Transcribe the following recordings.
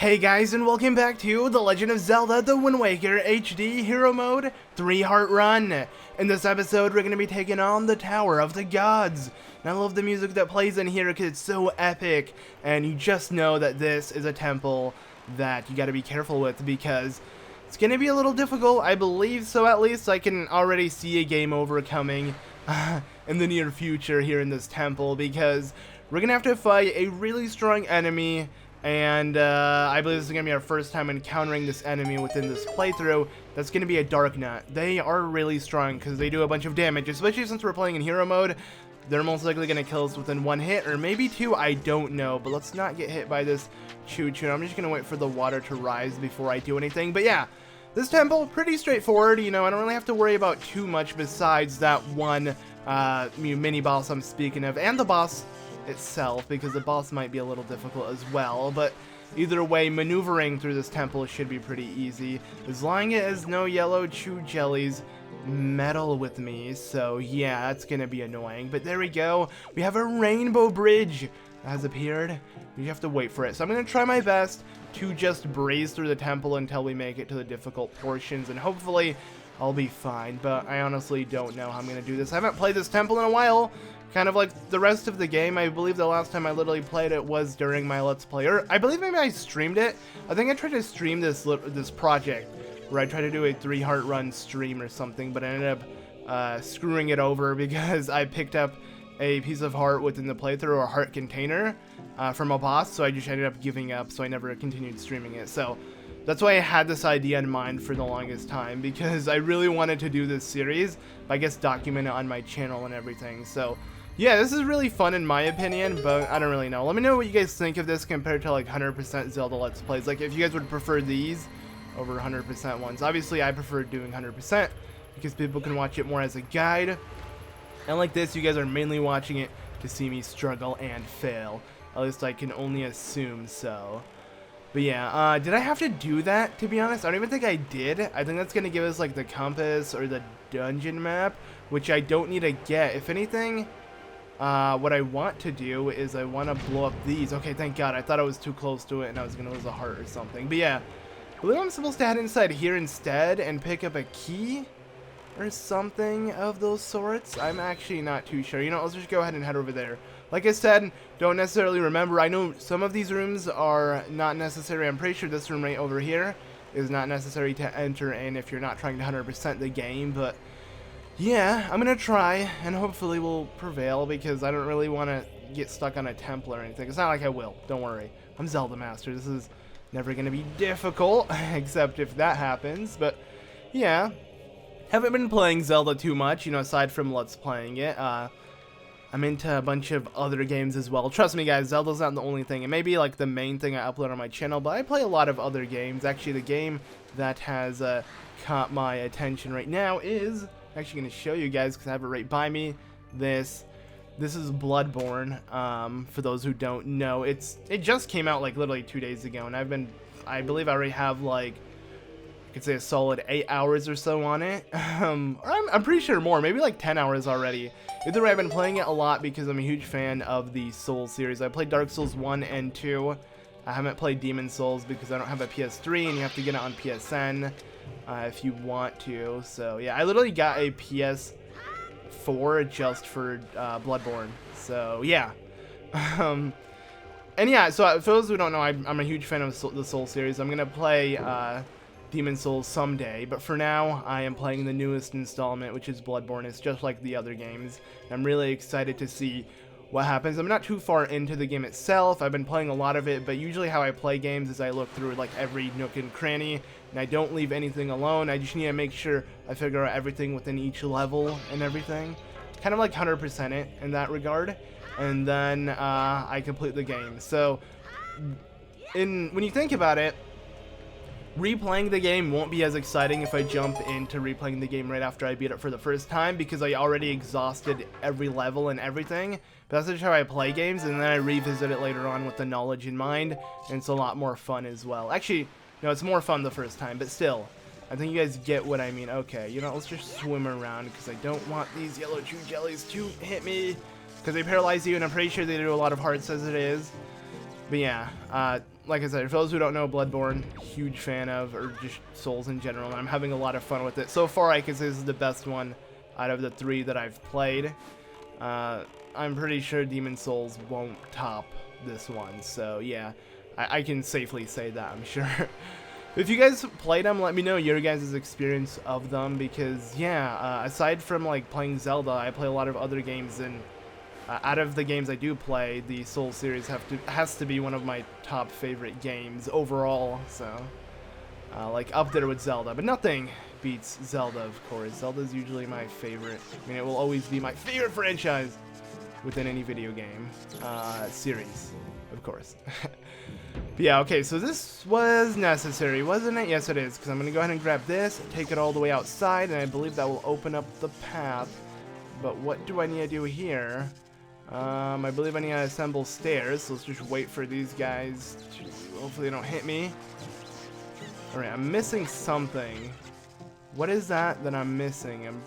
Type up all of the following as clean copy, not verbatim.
Hey guys, and welcome back to The Legend of Zelda The Wind Waker HD Hero Mode 3-Heart Run. In this episode, we're going to be taking on the Tower of the Gods. And I love the music that plays in here because it's so epic, and you just know that this is a temple that you got to be careful with because it's going to be a little difficult. I believe so, at least. I can already see a game over coming in the near future here in this temple because we're going to have to fight a really strong enemy. And I believe this is going to be our first time encountering this enemy within this playthrough. That's going to be a Dark Nut. They are really strong because they do a bunch of damage, especially since we're playing in hero mode. They're most likely going to kill us within one hit, or maybe two, I don't know. But let's not get hit by this choo-choo. I'm just going to wait for the water to rise before I do anything. But yeah, this temple, pretty straightforward. You know, I don't really have to worry about too much besides that one mini-boss I'm speaking of, and the boss itself, because the boss might be a little difficult as well, but either way, maneuvering through this temple should be pretty easy, as long as no yellow chew jellies meddle with me. So yeah, that's gonna be annoying, but there we go. We have a rainbow bridge that has appeared. We have to wait for it, so I'm gonna try my best to just breeze through the temple until we make it to the difficult portions, and hopefully I'll be fine, but I honestly don't know how I'm gonna do this. I haven't played this temple in a while. Kind of like the rest of the game. I believe the last time I literally played it was during my Let's Play, or I believe maybe I streamed it. I think I tried to stream this project, where I tried to do a 3-heart run stream or something, but I ended up screwing it over because I picked up a piece of heart within the playthrough, or a heart container, from a boss, so I just ended up giving up, so I never continued streaming it. So that's why I had this idea in mind for the longest time, because I really wanted to do this series, but I guess document it on my channel and everything. So yeah, this is really fun in my opinion, but I don't really know. Let me know what you guys think of this compared to like 100% Zelda Let's Plays. Like if you guys would prefer these over 100% ones. Obviously I prefer doing 100% because people can watch it more as a guide. And like this, you guys are mainly watching it to see me struggle and fail. At least I can only assume so. But yeah, did I have to do that, to be honest? I don't even think I did. I think that's going to give us like the compass or the dungeon map, which I don't need to get. If anything, what I want to do is I want to blow up these. Okay, thank God. I thought I was too close to it and I was going to lose a heart or something. But yeah, I believe I'm supposed to head inside here instead and pick up a key or something of those sorts. I'm actually not too sure. You know, let's just go ahead and head over there. Like I said, don't necessarily remember. I know some of these rooms are not necessary. I'm pretty sure this room right over here is not necessary to enter in if you're not trying to 100% the game, but yeah, I'm gonna try, and hopefully we'll prevail, because I don't really want to get stuck on a temple or anything. It's not like I will, don't worry. I'm ZeldaMaster, this is never gonna be difficult, except if that happens, but yeah. Haven't been playing Zelda too much, you know, aside from Let's Playing it. I'm into a bunch of other games as well. Trust me guys, Zelda's not the only thing. It may be like the main thing I upload on my channel, but I play a lot of other games. Actually, the game that has caught my attention right now is actually going to show you guys because I have it right by me. This is Bloodborne. For those who don't know, it just came out like literally 2 days ago, and I believe I already have like, I could say a solid 8 hours or so on it. I'm pretty sure more, maybe like 10 hours already. Either way, I've been playing it a lot because I'm a huge fan of the Souls series. I played Dark Souls 1 and 2. I haven't played Demon Souls because I don't have a PS3 and you have to get it on PSN if you want to. So yeah, I literally got a PS4 just for Bloodborne. So yeah. And yeah, so for those who don't know, I'm a huge fan of the Souls series. I'm going to play Demon Souls someday, but for now, I am playing the newest installment, which is Bloodborne. It's just like the other games. I'm really excited to see what happens. I'm not too far into the game itself. I've been playing a lot of it, but usually how I play games is I look through like every nook and cranny, and I don't leave anything alone. I just need to make sure I figure out everything within each level and everything. Kind of like 100% it in that regard, and then I complete the game. So when you think about it, replaying the game won't be as exciting if I jump into replaying the game right after I beat it for the first time, because I already exhausted every level and everything. But that's just how I play games, and then I revisit it later on with the knowledge in mind, and it's a lot more fun as well. Actually, no, it's more fun the first time, but still, I think you guys get what I mean. Okay, you know, let's just swim around, because I don't want these yellow chew jellies to hit me, because they paralyze you, and I'm pretty sure they do a lot of hearts as it is. But yeah, like I said, for those who don't know, Bloodborne, huge fan of, or just Souls in general, and I'm having a lot of fun with it. So far, I can say this is the best one out of the 3 that I've played. I'm pretty sure Demon Souls won't top this one, so yeah, I can safely say that, I'm sure. If you guys played them, let me know your guys' experience of them, because yeah, aside from like playing Zelda, I play a lot of other games, and out of the games I do play, the Souls series has to be one of my top favorite games overall, so like up there with Zelda, but nothing beats Zelda, of course. Zelda's usually my favorite. I mean, it will always be my favorite franchise within any video game series, of course. But yeah, okay, so this was necessary, wasn't it? Yes, it is, because I'm going to go ahead and grab this, take it all the way outside, and I believe that will open up the path. But what do I need to do here? I believe I need to assemble stairs, so let's just wait for these guys to hopefully they don't hit me. Alright, I'm missing something. What is that I'm missing?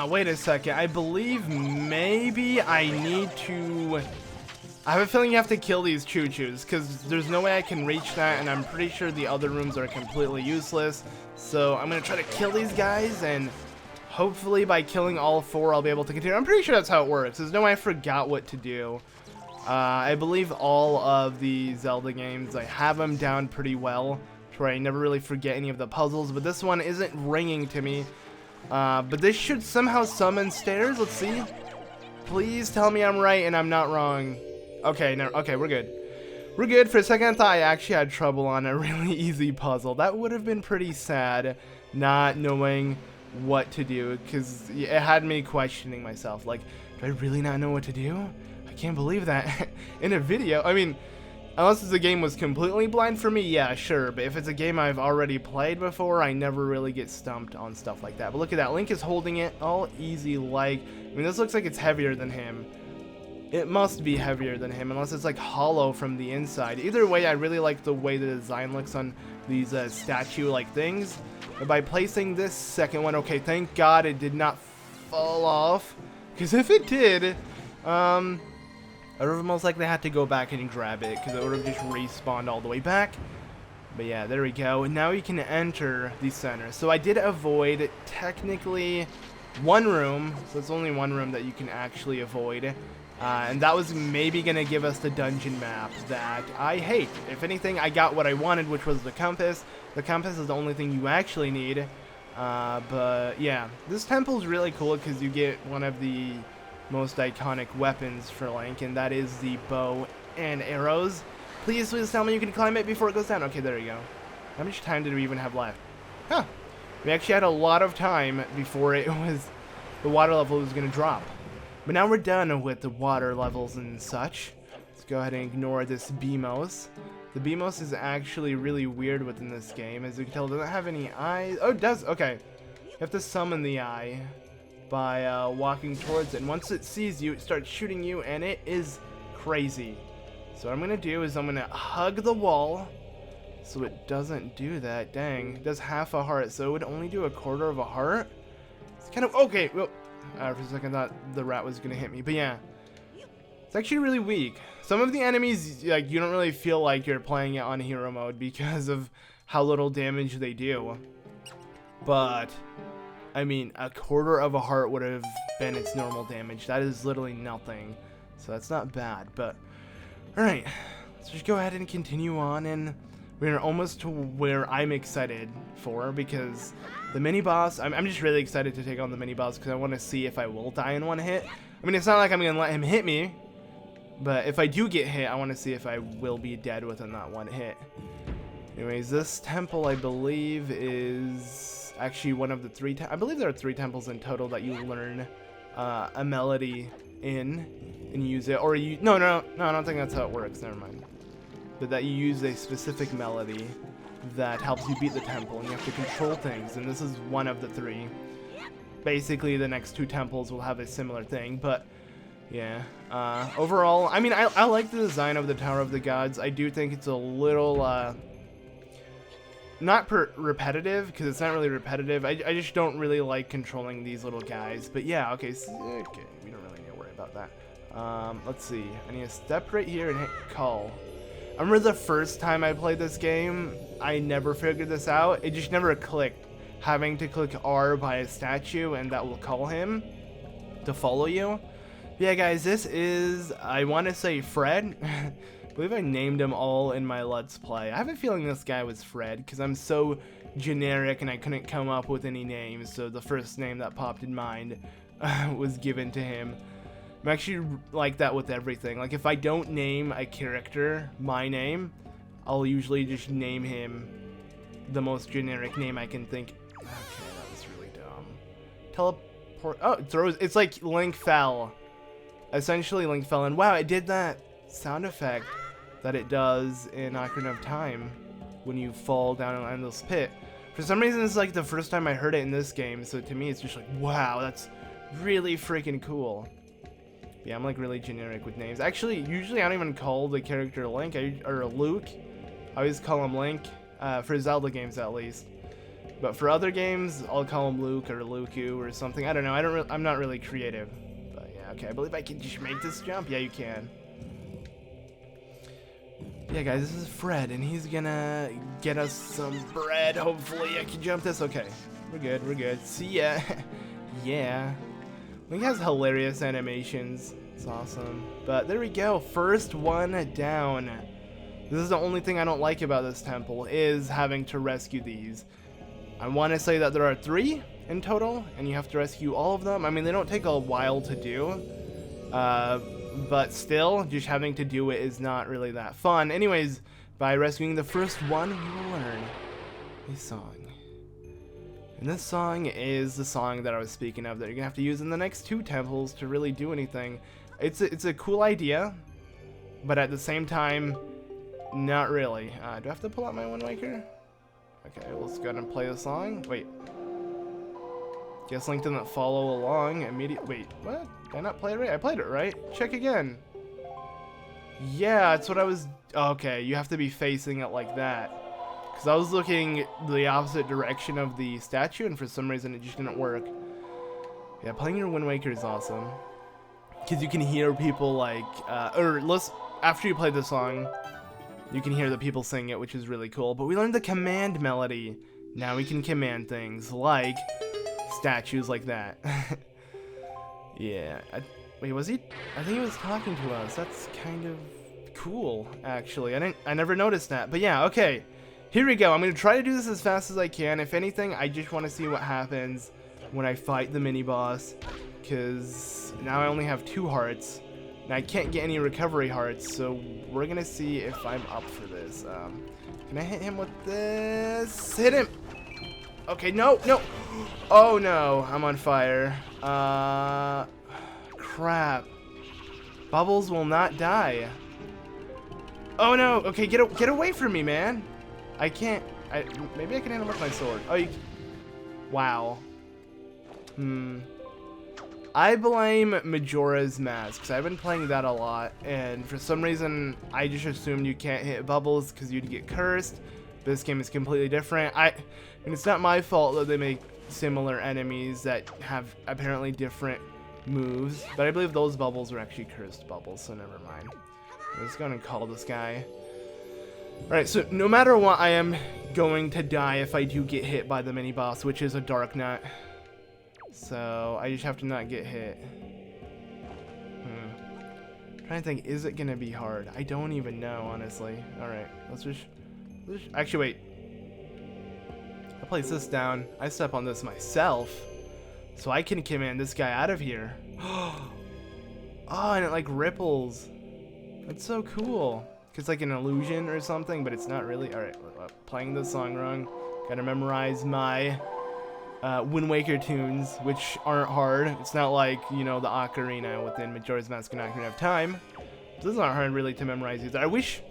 Wait a second. I believe maybe I need to... I have a feeling you have to kill these choo-choos, because there's no way I can reach that, and I'm pretty sure the other rooms are completely useless. So I'm going to try to kill these guys, and hopefully by killing all 4, I'll be able to continue. I'm pretty sure that's how it works. There's no way I forgot what to do. I believe all of the Zelda games, I have them down pretty well, to where I never really forget any of the puzzles, but this one isn't ringing to me. But this should somehow summon stairs. Let's see. Please tell me I'm right and I'm not wrong. Okay, no, okay, we're good. We're good. For a second, I thought I actually had trouble on a really easy puzzle. That would have been pretty sad, not knowing what to do, because it had me questioning myself. Like, do I really not know what to do? I can't believe that in a video. I mean, unless the game was completely blind for me, yeah, sure. But if it's a game I've already played before, I never really get stumped on stuff like that. But look at that. Link is holding it all easy like. I mean, this looks like it's heavier than him. It must be heavier than him, unless it's like hollow from the inside. Either way, I really like the way the design looks on these statue-like things. But by placing this second one, okay, thank God it did not fall off. Because if it did, I would have most likely had to go back and grab it, because it would have just respawned all the way back. But yeah, there we go. And now you can enter the center. So I did avoid technically one room. So it's only one room that you can actually avoid. And that was maybe going to give us the dungeon map that I hate. If anything, I got what I wanted, which was the compass. The compass is the only thing you actually need. But yeah, this temple is really cool because you get one of the most iconic weapons for Link, and that is the bow and arrows. Please tell me you can climb it before it goes down. Okay, there you go. How much time did we even have left? Huh. We actually had a lot of time before the water level was going to drop. But now we're done with the water levels and such. Let's go ahead and ignore this Beamos. The Beamos is actually really weird within this game. As you can tell, it doesn't have any eyes. Oh, it does. Okay. You have to summon the eye by walking towards it. And once it sees you, it starts shooting you, and it is crazy. So what I'm going to do is I'm going to hug the wall so it doesn't do that. Dang. It does half a heart, so it would only do a quarter of a heart. It's kind of... Okay, well... for a second I thought the rat was going to hit me. But yeah. It's actually really weak. Some of the enemies, like, you don't really feel like you're playing it on hero mode because of how little damage they do. But... I mean, a quarter of a heart would have been its normal damage. That is literally nothing. So that's not bad, but... Alright, let's just go ahead and continue on, and we're almost to where I'm excited for, because the mini-boss... I'm just really excited to take on the mini-boss, because I want to see if I will die in one hit. I mean, it's not like I'm going to let him hit me, but if I do get hit, I want to see if I will be dead within that one hit. Anyways, this temple, I believe, is... actually one of the 3 I believe there are 3 temples in total that you learn a melody in and use it, or you no I don't think that's how it works, never mind, but that you use a specific melody that helps you beat the temple, and you have to control things, and this is one of the 3. Basically the next 2 temples will have a similar thing, but yeah, overall, I mean, I like the design of the Tower of the Gods. I do think it's a little not repetitive, because it's not really repetitive. I just don't really like controlling these little guys. But yeah, okay, we don't really need to worry about that. Let's see. I need to step right here and hit call. I remember the first time I played this game, I never figured this out. It just never clicked. Having to click R by a statue and that will call him to follow you. Yeah, guys, this is, I want to say Fred. I believe I named them all in my Let's Play. I have a feeling this guy was Fred because I'm so generic and I couldn't come up with any names. So the first name that popped in mind was given to him. I'm actually like that with everything. Like if I don't name a character my name, I'll usually just name him the most generic name I can think. Okay, that was really dumb. Teleport. Oh, it throws. It's like Link fell. Essentially, Link fell. And wow, it did that sound effect that it does in Ocarina of Time when you fall down an endless pit. For some reason, it's like the first time I heard it in this game. So to me, it's just like, wow, that's really freaking cool. Yeah, I'm like really generic with names. Actually, usually I don't even call the character Link or Luke. I always call him Link, for Zelda games at least. But for other games, I'll call him Luke or Luku or something. I don't know. I'm not really creative. But yeah, okay. I believe I can just make this jump. Yeah, you can. Yeah, guys, this is Fred, and he's gonna get us some bread. Hopefully, I can jump this. Okay, we're good. We're good. See ya. Yeah. Link has hilarious animations. It's awesome. But there we go. First one down. This is the only thing I don't like about this temple, is having to rescue these. I want to say that there are 3 in total, and you have to rescue all of them. I mean, they don't take a while to do. But still, just having to do it is not really that fun. Anyways, by rescuing the first one, we will learn a song. And this song is the song that I was speaking of that you're gonna have to use in the next 2 temples to really do anything. It's a cool idea, but at the same time, not really. Do I have to pull out my Wind Waker? Okay, let's go ahead and play the song. Wait. Guess Link didn't follow along immediately. Wait, what? Did I not play it right? I played it right. Check again. Yeah, that's what I was... Okay, you have to be facing it like that. Because I was looking the opposite direction of the statue, and for some reason it just didn't work. Yeah, playing your Wind Waker is awesome. Because you can hear people like... after you play the song, you can hear the people sing it, which is really cool. But we learned the command melody. Now we can command things like statues like that. Yeah. Wait, was he? I think he was talking to us. That's kind of cool, actually. I never noticed that. But yeah, okay. Here we go. I'm going to try to do this as fast as I can. If anything, I just want to see what happens when I fight the mini-boss. Because now I only have 2 hearts. And I can't get any recovery hearts. So we're going to see if I'm up for this. Can I hit him with this? Hit him! Okay, no, no! Oh no, I'm on fire. Crap. Bubbles will not die. Oh no, okay, get away from me, man. I can't, maybe I can hit him with my sword. Oh, wow. I blame Majora's Mask, because I've been playing that a lot, and for some reason, I just assumed you can't hit bubbles because you'd get cursed. This game is completely different. And it's not my fault that they make similar enemies that have apparently different moves, but I believe those bubbles are actually cursed bubbles, so never mind. Let's go and call this guy. Alright, so no matter what, I am going to die if I do get hit by the mini-boss, which is a Dark Nut. So, I just have to not get hit. I'm trying to think, is it going to be hard? I don't even know, honestly. Alright, let's just... Actually, wait. I place this down. I step on this myself. So I can command this guy out of here. Oh, and it like ripples. That's so cool. It's like an illusion or something, but it's not really. Alright, playing the song wrong. Gotta memorize my Wind Waker tunes, which aren't hard. It's not like, you know, the Ocarina within Majora's Mask and Ocarina of Time. This is not hard really to memorize either. I wish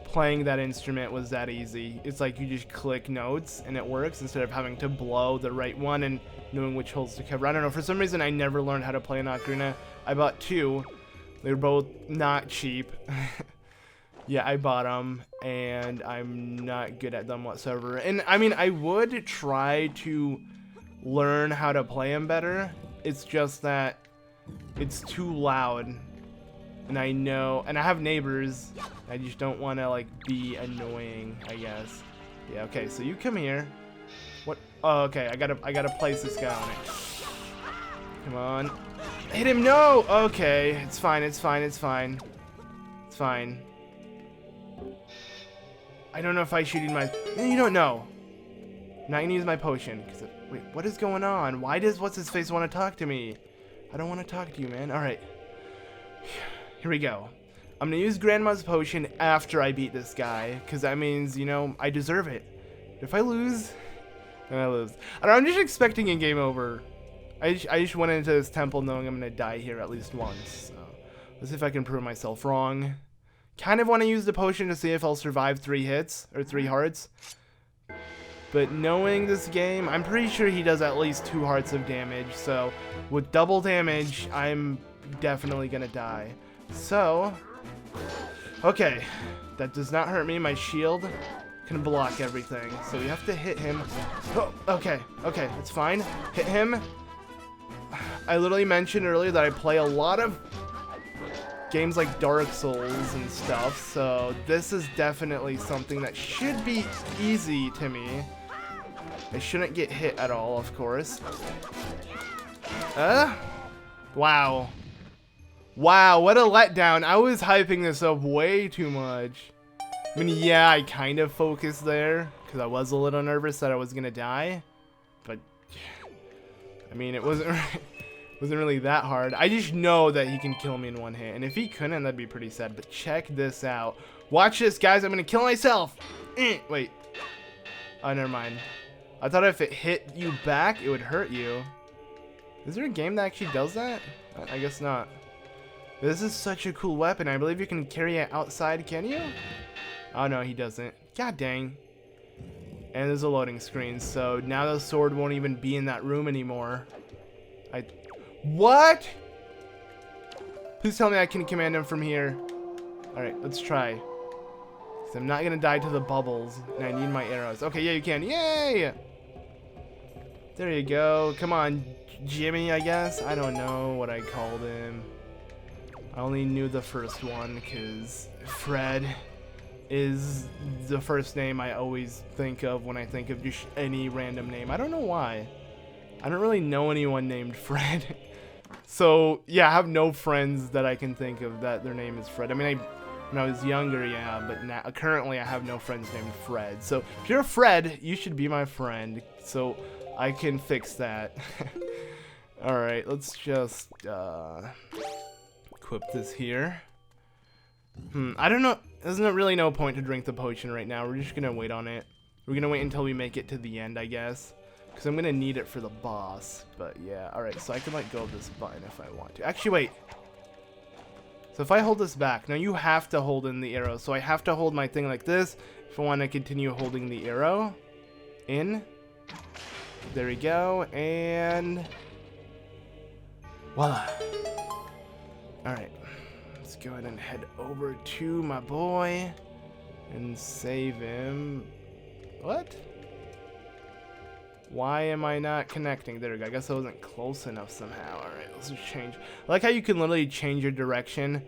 playing that instrument was that easy. It's like you just click notes and it works instead of having to blow the right one and knowing which holes to cover. I don't know, for some reason I never learned how to play an ocarina. I bought 2. They were both not cheap. Yeah, I bought them and I'm not good at them whatsoever. And I mean, I would try to learn how to play them better. It's just that it's too loud And I know, and I have neighbors. I just don't want to like be annoying, I guess. Yeah, okay, so you come here. What? Oh, okay, I gotta place this guy on it. Come on. Hit him, no! Okay, it's fine, it's fine, it's fine. It's fine. I don't know if I should use my, you don't know. I'm not gonna use my potion. Wait, what is going on? Why does what's-his-face want to talk to me? I don't want to talk to you, man. Alright. Here we go. I'm gonna use Grandma's potion after I beat this guy, because that means, you know, I deserve it. If I lose, then I lose. I don't know, I'm just expecting a game over. I just went into this temple knowing I'm gonna die here at least once. So let's see if I can prove myself wrong. Kind of want to use the potion to see if I'll survive 3 hits or 3 hearts. But knowing this game, I'm pretty sure he does at least 2 hearts of damage. So with double damage, I'm definitely gonna die. So, okay, that does not hurt me. My shield can block everything. So we have to hit him. Oh, okay, it's fine. Hit him. I literally mentioned earlier that I play a lot of games like Dark Souls and stuff, so this is definitely something that should be easy to me. I shouldn't get hit at all, of course. Wow. Wow, what a letdown. I was hyping this up way too much. I mean, yeah, I kind of focused there, because I was a little nervous that I was going to die. But, I mean, it wasn't really that hard. I just know that he can kill me in 1 hit. And if he couldn't, that'd be pretty sad. But check this out. Watch this, guys. I'm going to kill myself. Wait. Oh, never mind. I thought if it hit you back, it would hurt you. Is there a game that actually does that? I guess not. This is such a cool weapon. I believe you can carry it outside, can you? Oh, no, he doesn't. God dang. And there's a loading screen, so now the sword won't even be in that room anymore. What? Please tell me I can command him from here. Alright, let's try. So I'm not gonna die to the bubbles, and I need my arrows. Okay, yeah, you can. Yay! There you go. Come on, Jimmy, I guess. I don't know what I called him. I only knew the first one, because Fred is the first name I always think of when I think of just any random name. I don't know why. I don't really know anyone named Fred. So, yeah, I have no friends that I can think of that their name is Fred. I mean, when I was younger, yeah, but now, currently I have no friends named Fred. So, if you're Fred, you should be my friend. So, I can fix that. Alright, let's just equip this here. I don't know. There's really no point to drink the potion right now. We're just gonna wait on it. We're gonna wait until we make it to the end, I guess. Because I'm gonna need it for the boss. But yeah, alright, so I can let go of this button if I want to. Actually, wait. So if I hold this back, now you have to hold in the arrow. So I have to hold my thing like this if I want to continue holding the arrow. In. There we go. And voila. Alright. Let's go ahead and head over to my boy and save him. What? Why am I not connecting? There we go. I guess I wasn't close enough somehow. Alright, let's just change. I like how you can literally change your direction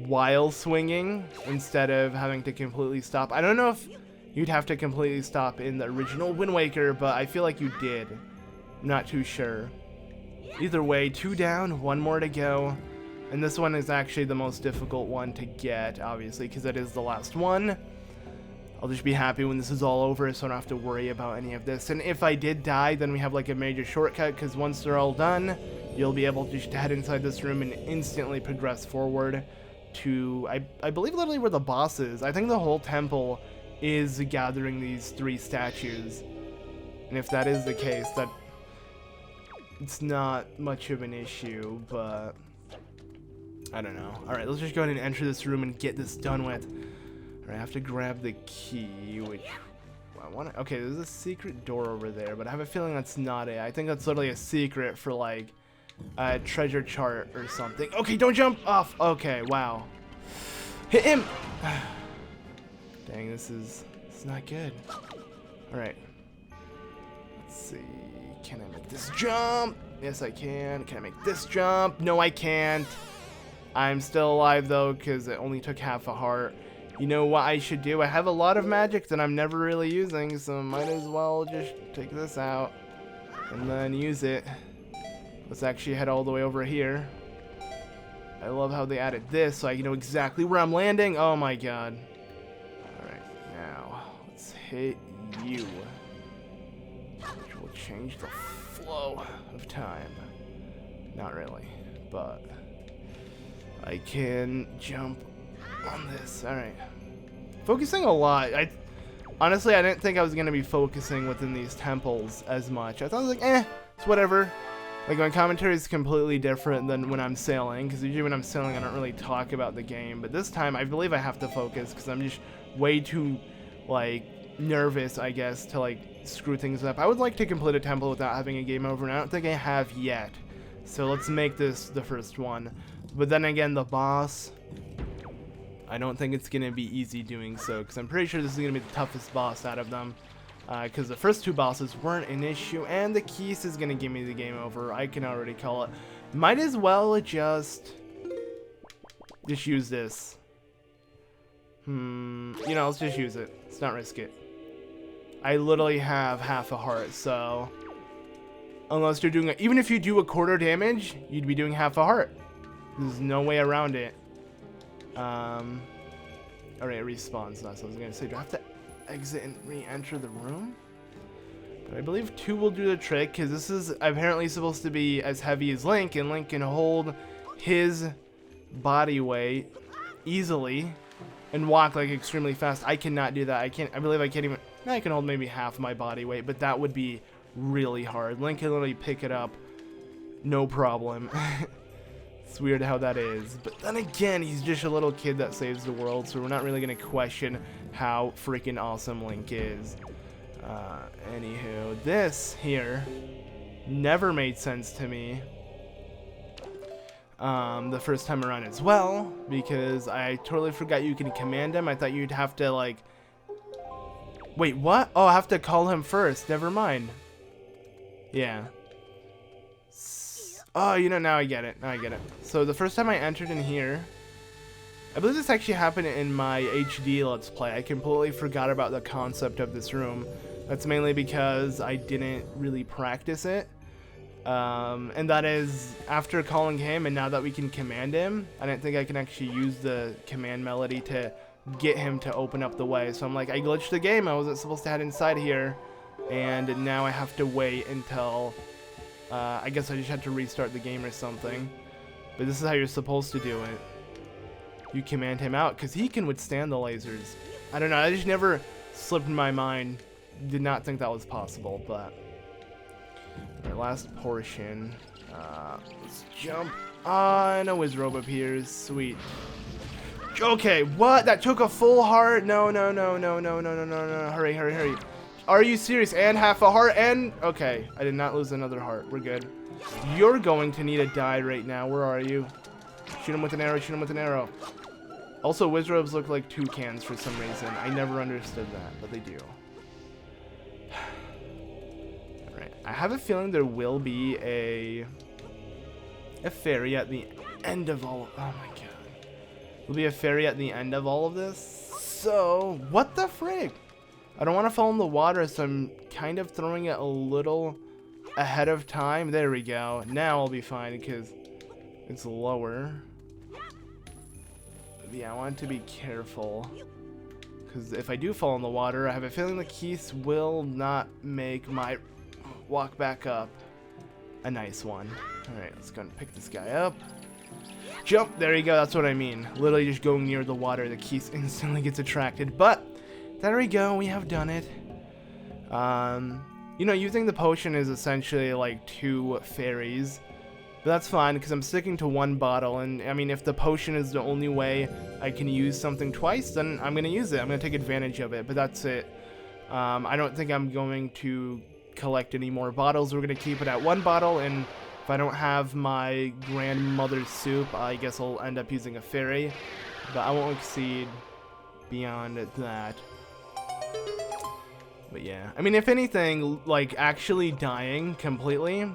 while swinging instead of having to completely stop. I don't know if you'd have to completely stop in the original Wind Waker, but I feel like you did. I'm not too sure. Either way, 2 down, 1 more to go. And this one is actually the most difficult one to get, obviously, because it is the last one. I'll just be happy when this is all over, so I don't have to worry about any of this. And if I did die, then we have like a major shortcut, because once they're all done, you'll be able to just head inside this room and instantly progress forward to, I believe, literally where the boss is. I think the whole temple is gathering these 3 statues. And if that is the case, that it's not much of an issue, but I don't know. Alright, let's just go ahead and enter this room and get this done with. Alright, I have to grab the key, which I want to... Okay, there's a secret door over there, but I have a feeling that's not it. I think that's literally a secret for, like, a treasure chart or something. Okay, don't jump off! Okay, wow. Hit him! Dang, this is not good. Alright. Let's see. Can I make this jump? Yes, I can. Can I make this jump? No, I can't. I'm still alive though, because it only took half a heart. You know what I should do? I have a lot of magic that I'm never really using, so might as well just take this out and then use it. Let's actually head all the way over here. I love how they added this, so I know exactly where I'm landing. Oh my god. Alright, now let's hit you, which will change the flow of time. Not really, but I can jump on this. Alright. Focusing a lot. Honestly, I didn't think I was going to be focusing within these temples as much. I thought I was like, it's whatever. Like, my commentary is completely different than when I'm sailing, because usually when I'm sailing I don't really talk about the game. But this time I believe I have to focus, because I'm just way too, like, nervous, I guess, to, like, screw things up. I would like to complete a temple without having a game over, and I don't think I have yet. So let's make this the first one. But then again, the boss, I don't think it's going to be easy doing so, because I'm pretty sure this is going to be the toughest boss out of them. Because the first two bosses weren't an issue, and the Keys is going to give me the game over. I can already call it. Might as well just use this. You know, let's just use it. Let's not risk it. I literally have half a heart, so unless you're doing it, even if you do a quarter damage, you'd be doing half a heart. There's no way around it. Alright, it respawns now, so I was going to say, do I have to exit and re-enter the room? But I believe 2 will do the trick, because this is apparently supposed to be as heavy as Link, and Link can hold his body weight easily and walk like extremely fast. I cannot do that. I believe I can't even, I can hold maybe half my body weight, but that would be really hard. Link can literally pick it up, no problem. It's weird how that is. But then again, he's just a little kid that saves the world, so we're not really going to question how freaking awesome Link is. Anywho, this here never made sense to me the first time around as well, because I totally forgot you can command him. I thought you'd have to, like... Wait, what? Oh, I have to call him first. Never mind. Yeah. Oh, you know, now I get it. Now I get it. So the first time I entered in here, I believe this actually happened in my HD Let's Play. I completely forgot about the concept of this room. That's mainly because I didn't really practice it. And that is, after calling him and now that we can command him, I didn't think I can actually use the command melody to get him to open up the way. So I'm like, I glitched the game. I wasn't supposed to head inside here. And now I have to wait until... I guess I just had to restart the game or something. But this is how you're supposed to do it. You command him out, because he can withstand the lasers. I don't know, I just never slipped in my mind. Did not think that was possible, but... Our last portion. Let's jump. And a Wizrobe appears. Sweet. Okay, what? That took a full heart? No, no, no, no, no, no, no, no, no. Hurry, hurry, hurry. Are you serious? And half a heart? And... Okay, I did not lose another heart. We're good. You're going to need to die right now. Where are you? Shoot him with an arrow. Shoot him with an arrow. Also, Wizrobes look like toucans for some reason. I never understood that, but they do. Alright. I have a feeling there will be a fairy at the end of all... Oh my god. There'll be a fairy at the end of all of this. So, what the frig? I don't want to fall in the water, so I'm kind of throwing it a little ahead of time. There we go. Now I'll be fine because it's lower. Yeah, I want to be careful, because if I do fall in the water, I have a feeling the Keys will not make my walk back up a nice one. Alright, let's go and pick this guy up. Jump! There you go, that's what I mean. Literally just going near the water, the Keys instantly gets attracted. But there we go, we have done it. You know, using the potion is essentially like 2 fairies. But that's fine, because I'm sticking to 1 bottle, and I mean, if the potion is the only way I can use something twice, then I'm going to use it. I'm going to take advantage of it, but that's it. I don't think I'm going to collect any more bottles. We're going to keep it at 1 bottle, and if I don't have my grandmother's soup, I guess I'll end up using a fairy. But I won't exceed beyond that. But yeah, I mean, if anything, like, actually dying completely...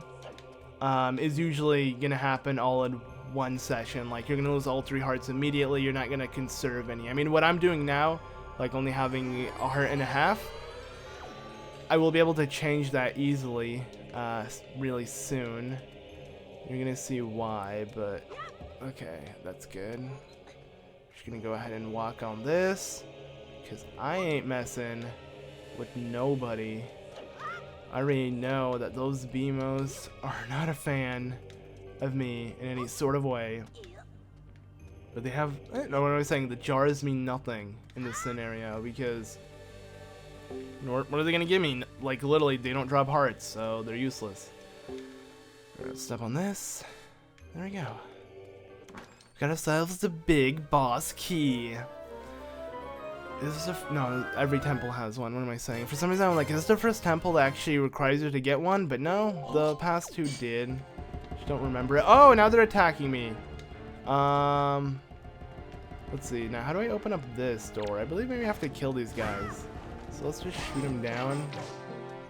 is usually gonna happen all in one session. Like, you're gonna lose all 3 hearts immediately. You're not gonna conserve any. I mean, what I'm doing now, like only having a heart and a half, I will be able to change that easily really soon. You're gonna see why, but okay, that's good. Just gonna go ahead and walk on this, because I ain't messing with nobody. I already know that those BMOs are not a fan of me in any sort of way. But they have, no, what I was saying, the jars mean nothing in this scenario, because what are they gonna give me? Like, literally, they don't drop hearts, so they're useless. We're gonna step on this. There we go. Got ourselves the big boss key. Is this no, every temple has one. What am I saying? For some reason, I'm like, is this the first temple that actually requires you to get one? But no, the past 2 did. Just don't remember it. Oh, now they're attacking me. Let's see. Now, how do I open up this door? I believe maybe I have to kill these guys. So let's just shoot him down.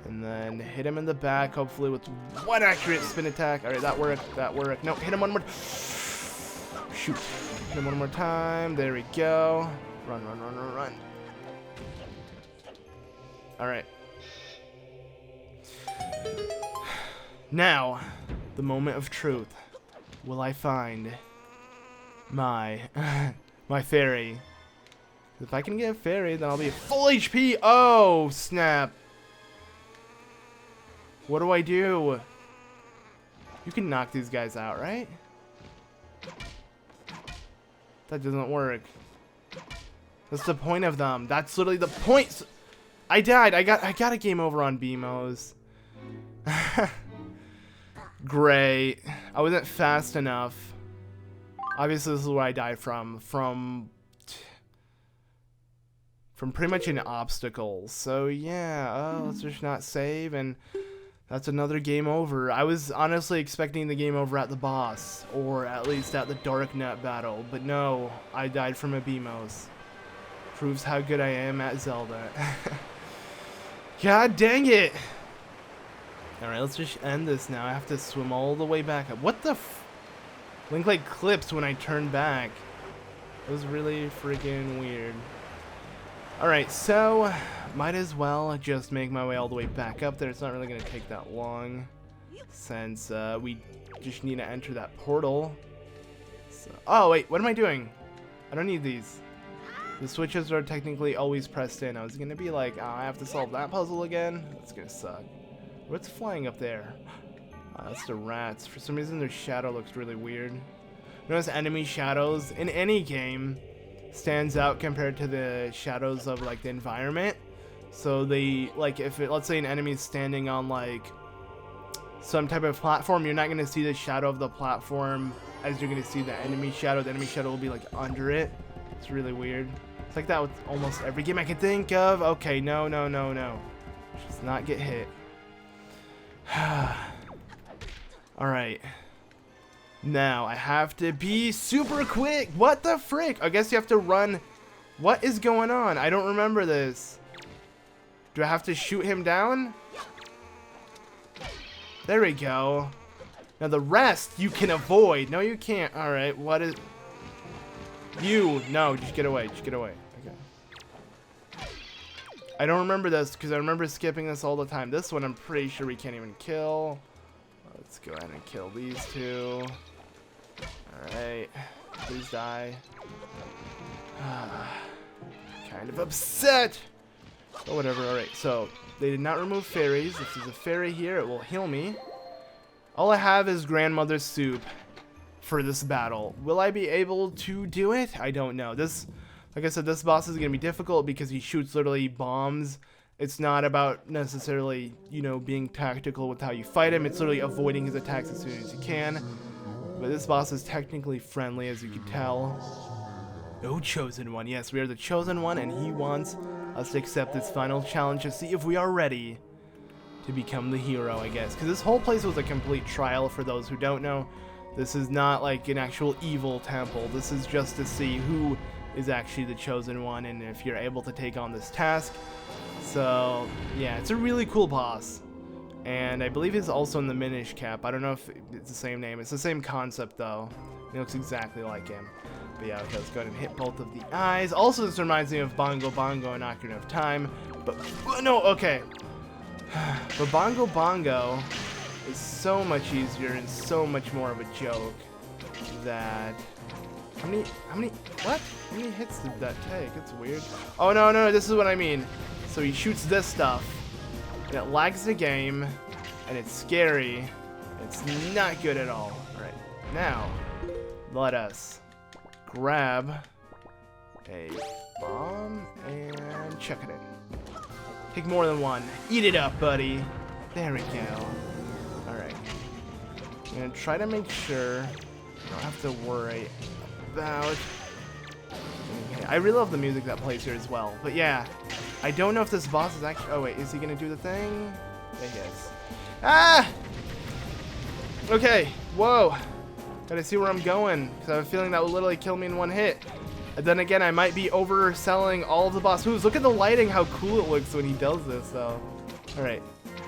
And then hit him in the back, hopefully with one accurate spin attack. Alright, that worked. That worked. No, hit him one more. Shoot. Hit him one more time. There we go. Run, run, run, run, run. Alright. Now, the moment of truth. Will I find my my fairy? If I can get a fairy, then I'll be full HP. Oh, snap. What do I do? You can knock these guys out, right? That doesn't work. That's the point of them. That's literally the point. I died. I got a game over on BMOs. Great. I wasn't fast enough. Obviously, this is where I died from pretty much an obstacle. So yeah, let's just not save, and that's another game over. I was honestly expecting the game over at the boss, or at least at the Dark Nut battle, but no, I died from a BMOs. Proves how good I am at Zelda. God dang it! Alright, let's just end this now. I have to swim all the way back up. What the f... Link like clips when I turn back. It was really freaking weird. Alright, so might as well just make my way all the way back up there. It's not really going to take that long, since we just need to enter that portal. So, oh wait, what am I doing? I don't need these. The switches are technically always pressed in. I was going to be like, oh, I have to solve that puzzle again? That's going to suck. What's flying up there? That's the rats. For some reason their shadow looks really weird. Notice enemy shadows in any game stands out compared to the shadows of like the environment. So they, like, if it, let's say an enemy is standing on like some type of platform, you're not going to see the shadow of the platform as you're going to see the enemy shadow. The enemy shadow will be like under it. It's really weird. It's like that with almost every game I can think of. Okay, no, no, no, no. Just not get hit. Alright. Now, I have to be super quick. What the frick? I guess you have to run. What is going on? I don't remember this. Do I have to shoot him down? There we go. Now the rest you can avoid. No, you can't. Alright, what is... You! No, just get away. Just get away. Okay. I don't remember this because I remember skipping this all the time. This one I'm pretty sure we can't even kill. Let's go ahead and kill these two. Alright. Please die. Kind of upset! But whatever. Alright, so they did not remove fairies. If there's a fairy here, it will heal me. All I have is grandmother's soup for this battle. Will I be able to do it? I don't know. This, like I said, this boss is going to be difficult because he shoots literally bombs. It's not about necessarily, you know, being tactical with how you fight him. It's literally avoiding his attacks as soon as you can. But this boss is technically friendly, as you can tell. Oh, Chosen One. Yes, we are the Chosen One, and he wants us to accept this final challenge to see if we are ready to become the hero, I guess. Because this whole place was a complete trial for those who don't know. This is not like an actual evil temple. This is just to see who is actually the Chosen One and if you're able to take on this task. So, yeah, it's a really cool boss. And I believe he's also in the Minish Cap. I don't know if it's the same name. It's the same concept, though. He looks exactly like him. But yeah, okay, let's go ahead and hit both of the eyes. Also, this reminds me of Bongo Bongo and Ocarina of Time. But, no, okay. But Bongo Bongo is so much easier and so much more of a joke that... How many, what? How many hits did that take? It's weird. Oh, no, this is what I mean. So he shoots this stuff, and it lags the game, and it's scary. It's not good at all. All right, now, let us grab a bomb and chuck it in. Take more than one. Eat it up, buddy. There we go. All right. I'm gonna try to make sure I don't have to worry about... Okay. I really love the music that plays here as well. But yeah, I don't know if this boss is actually... Oh wait, is he gonna do the thing? Yeah, he is. Ah! Okay, whoa. Gotta see where I'm going, because I have a feeling that will literally kill me in one hit. And then again, I might be overselling all of the boss moves. Look at the lighting, how cool it looks when he does this, though. Alright,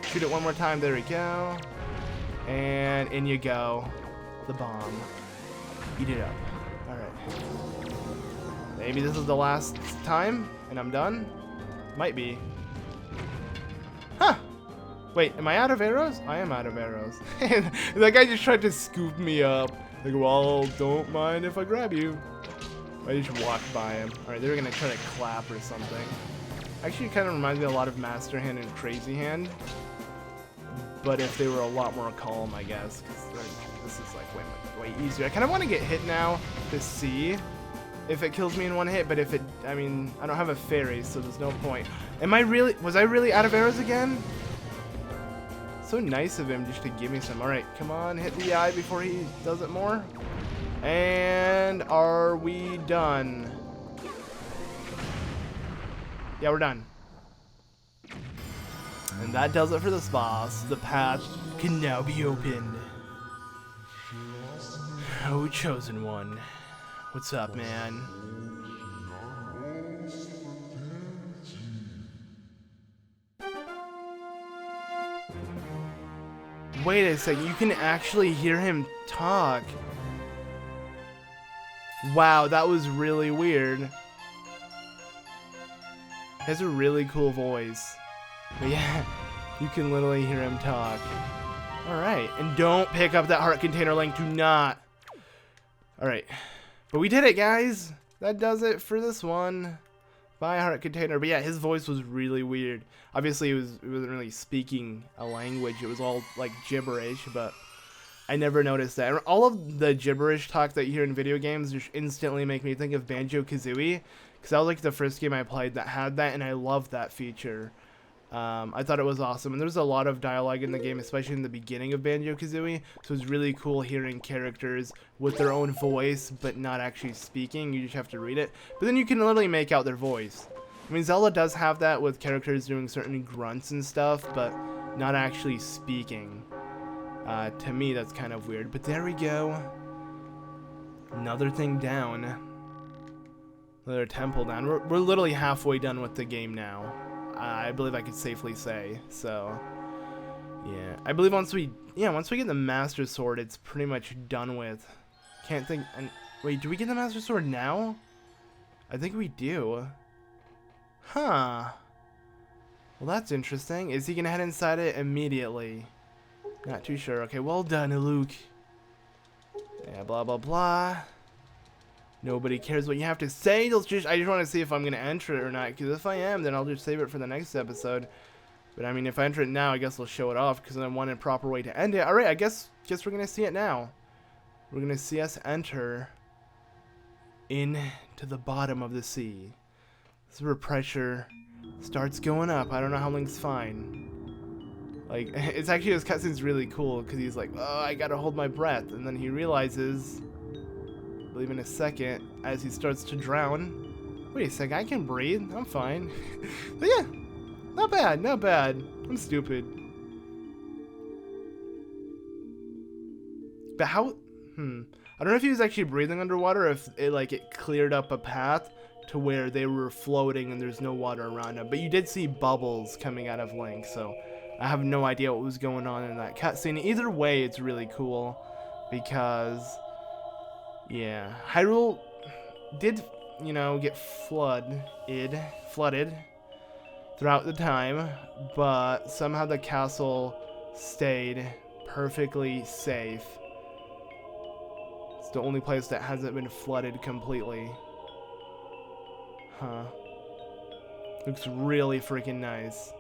shoot it one more time. There we go. And in you go. The bomb. Eat it up. Alright. Maybe this is the last time, and I'm done? Might be. Huh! Wait, am I out of arrows? I am out of arrows. And that guy just tried to scoop me up. Like, well, don't mind if I grab you. I just walked by him. Alright, they were gonna try to clap or something. Actually, it kind of reminds me a lot of Master Hand and Crazy Hand. But if they were a lot more calm, I guess. Because this is like way easier. I kind of want to get hit now to see if it kills me in one hit. But if it, I mean, I don't have a fairy, so there's no point. Was I really out of arrows again? So nice of him just to give me some. Alright, come on, hit the eye before he does it more. And are we done? Yeah, we're done. And that does it for this boss. The path can now be opened. Oh, chosen one. What's up, man? Wait a second, you can actually hear him talk. Wow, that was really weird. He has a really cool voice. But yeah, you can literally hear him talk. Alright, and don't pick up that heart container, Link. Do not. Alright, but we did it, guys. That does it for this one. Bye, heart container. But yeah, his voice was really weird. Obviously, it wasn't really speaking a language. It was all like gibberish, but I never noticed that. And all of the gibberish talk that you hear in video games just instantly make me think of Banjo-Kazooie, because that was like the first game I played that had that, and I loved that feature. I thought it was awesome, and there's a lot of dialogue in the game, especially in the beginning of Banjo-Kazooie, so it's really cool hearing characters with their own voice, but not actually speaking. You just have to read it, but then you can literally make out their voice. I mean, Zelda does have that with characters doing certain grunts and stuff, but not actually speaking. To me, that's kind of weird, but there we go. Another thing down. Another temple down. We're literally halfway done with the game now. I believe I could safely say. So, yeah. I believe once we get the Master Sword, it's pretty much done with. Can't think. And wait, do we get the Master Sword now? I think we do. Huh. Well, that's interesting. Is he gonna head inside it immediately? Not too sure. Okay, well done, Luke. Yeah, blah blah blah. Nobody cares what you have to say. I just want to see if I'm going to enter it or not. Because if I am, then I'll just save it for the next episode. But I mean, if I enter it now, I guess I'll show it off. Because I want a proper way to end it. Alright, I guess we're going to see it now. We're going to see us enter into the bottom of the sea. This is where pressure starts going up. I don't know how Link's fine. Like, it's actually, this cutscene's really cool. Because he's like, oh, I got to hold my breath. And then he realizes... I believe in a second, as he starts to drown. Wait a second, I can breathe. I'm fine. But yeah, not bad, not bad. I'm stupid. But how? I don't know if he was actually breathing underwater, or if it cleared up a path to where they were floating and there's no water around them. But you did see bubbles coming out of Link, so I have no idea what was going on in that cutscene. Either way, it's really cool because Yeah, Hyrule did, you know, get flooded throughout the time, but somehow the castle stayed perfectly safe. It's the only place that hasn't been flooded completely. Huh. Looks really freaking nice.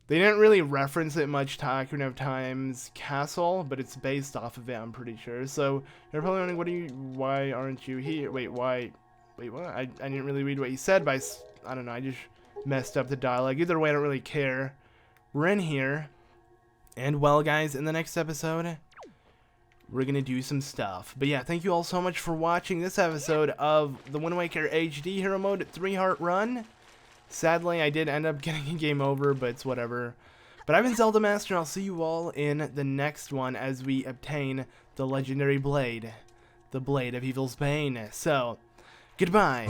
They didn't really reference it much to Ocarina of Time's castle, but it's based off of it, I'm pretty sure. So you're probably wondering, why aren't you here? Wait, what? I didn't really read what you said, but I don't know, I just messed up the dialogue. Either way, I don't really care. We're in here. And well, guys, in the next episode, we're gonna do some stuff. But yeah, thank you all so much for watching this episode of the Wind Waker HD Hero Mode 3-Heart Run. Sadly, I did end up getting a game over, but it's whatever. But I've been ZeldaMaster, and I'll see you all in the next one as we obtain the legendary blade. The Blade of Evil's Bane. So, goodbye.